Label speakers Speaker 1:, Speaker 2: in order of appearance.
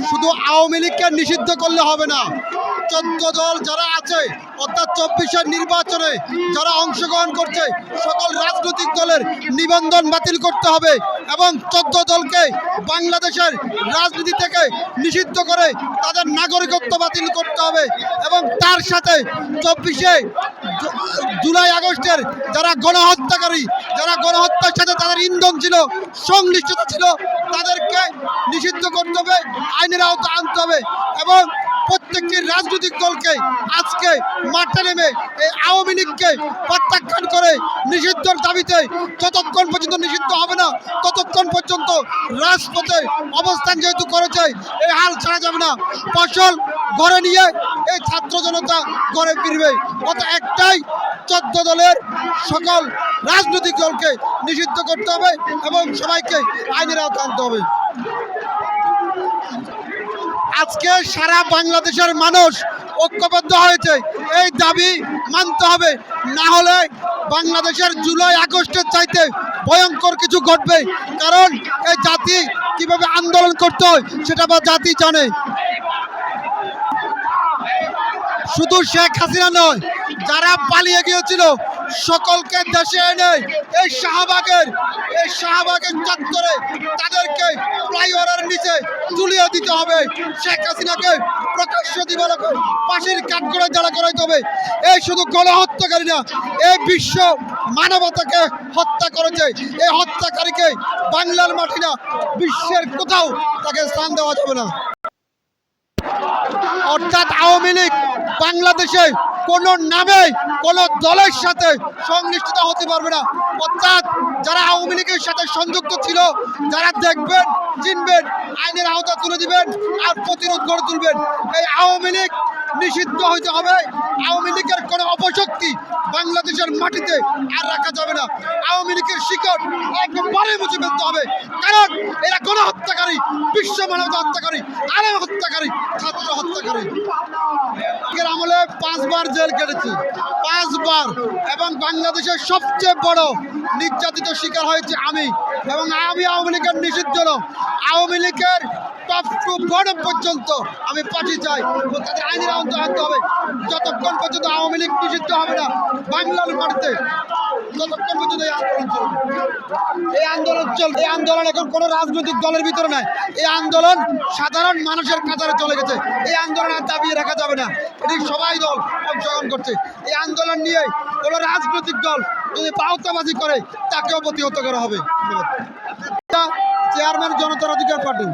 Speaker 1: শুধু আওয়ামী লীগকে নিষিদ্ধ করলে হবে না, 14 দল যারা আছে অর্থাৎ 24-এর নির্বাচনে যারা অংশগ্রহণ করছে সকল রাজনৈতিক দলের নিবন্ধন বাতিল করতে হবে এবং 14 দলকে বাংলাদেশের রাজনীতি থেকে নিষিদ্ধ করে তাদের নাগরিকত্ব বাতিল করতে হবে এবং তার সাথে 24-এ জুলাই আগস্টের যারা গণহত্যাকারী, যারা গণহত্যার সাথে তাদের ইন্ধন ছিল, সংশ্লিষ্টতা ছিল, তাদেরকে নিষিদ্ধ করতে হবে, আইনের আওতায় আনতে হবে এবং প্রত্যেকটি রাজনৈতিক দলকে আজকে মাঠে নেমে এই আওয়ামী লীগকে প্রত্যাখ্যান করে নিষিদ্ধর দাবিতে যতক্ষণ পর্যন্ত নিষিদ্ধ হবে না ততক্ষণ পর্যন্ত রাজপথে অবস্থান যেহেতু করেছে এই হাল ছাড়া যাবে না। ফসল ঘরে নিয়ে এই ছাত্র জনতা ঘরে ফিরবে। কত একটাই, 14 দলের সকল রাজনৈতিক দলকে নিষিদ্ধ করতে হবে এবং সবাইকে আইনের আওতায় আনতে হবে। আজকে সারা বাংলাদেশের মানুষ ঐক্যবদ্ধ হয়েছে, এই দাবি মানতে হবে, না হলে বাংলাদেশের জুলাই আগস্টের চাইতে ভয়ঙ্কর কিছু ঘটবে। কারণ এই জাতি কিভাবে আন্দোলন করতে হয় সেটা বা জাতি জানে। শুধু শেখ হাসিনা নয়, যারা পালিয়ে গিয়েছিল সকলকে দেশে এনে এই শাহবাগের চত্বরে তাদেরকে ফ্লাইওভারের নিচে তুলিয়ে দিতে হবে। শেখ হাসিনাকে প্রকাশ্য দিবালোকে ফাঁসির কাঠগড়ায় দাঁড়া করাইতে হবে। এই শুধু গণহত্যাকারী না, এই বিশ্ব মানবতাকে হত্যা করেছে। এই হত্যাকারীকে বাংলার মাটি না বিশ্বের কোথাও তাকে স্থান দেওয়া যাবে না। অর্থাৎ আওয়ামী লীগ বাংলাদেশে কোনো নামে কোনো দলের সাথে সংশ্লিষ্টতা হতে পারবে না। অর্থাৎ যারা আওয়ামী লীগের সাথে সংযুক্ত ছিল, যারা দেখবেন, চিনবেন, আইনের আওতায় তুলে দিবেন আর প্রতিরোধ গড়ে তুলবেন। এই আওয়ামী লীগ নিষিদ্ধ হইতে হবে। আওয়ামী লীগের কোনো অপশক্তি বাংলাদেশের মাটিতে আর রাখা যাবে না। আওয়ামী লীগের শিকড় একবারে মুছে ফেলতে হবে, কারণ এরা গণহত্যাকারী, বিশ্ব মানবতা হত্যাকারী, আলেম হত্যাকারী, ছাত্র হত্যাকারী। এর আমলে 5 বার জেল কেটেছি, 5 বার, এবং বাংলাদেশের সবচেয়ে বড় নির্যাতিত শিকার হয়েছে আমি। এবং আমি আওয়ামী লীগের নিষিদ্ধ না, আওয়ামী লীগের টপ টু বটম পর্যন্ত আমি পাঠিয়ে চাই এবং তাদের আইনের আওতায় আনতে হবে। যতক্ষণ পর্যন্ত আওয়ামী লীগ নিষিদ্ধ হবে না বাংলার মাটিতে, ততক্ষণ পর্যন্ত এই আন্দোলন চলবে। এই আন্দোলন এখন কোনো রাজনৈতিক দলের ভিতরে নাই, এই আন্দোলন সাধারণ মানুষের কাতারে চলে গেছে। এই আন্দোলন আর দাবিয়ে রাখা যাবে না, এটি সবাই দল অংশগ্রহণ করছে। এই আন্দোলন নিয়ে কোনো রাজনৈতিক দল যদি পাওতাবাজি করে তাকেও প্রতিহত করা হবে। চেয়ারম্যান জনতার অধিকার পার্টি।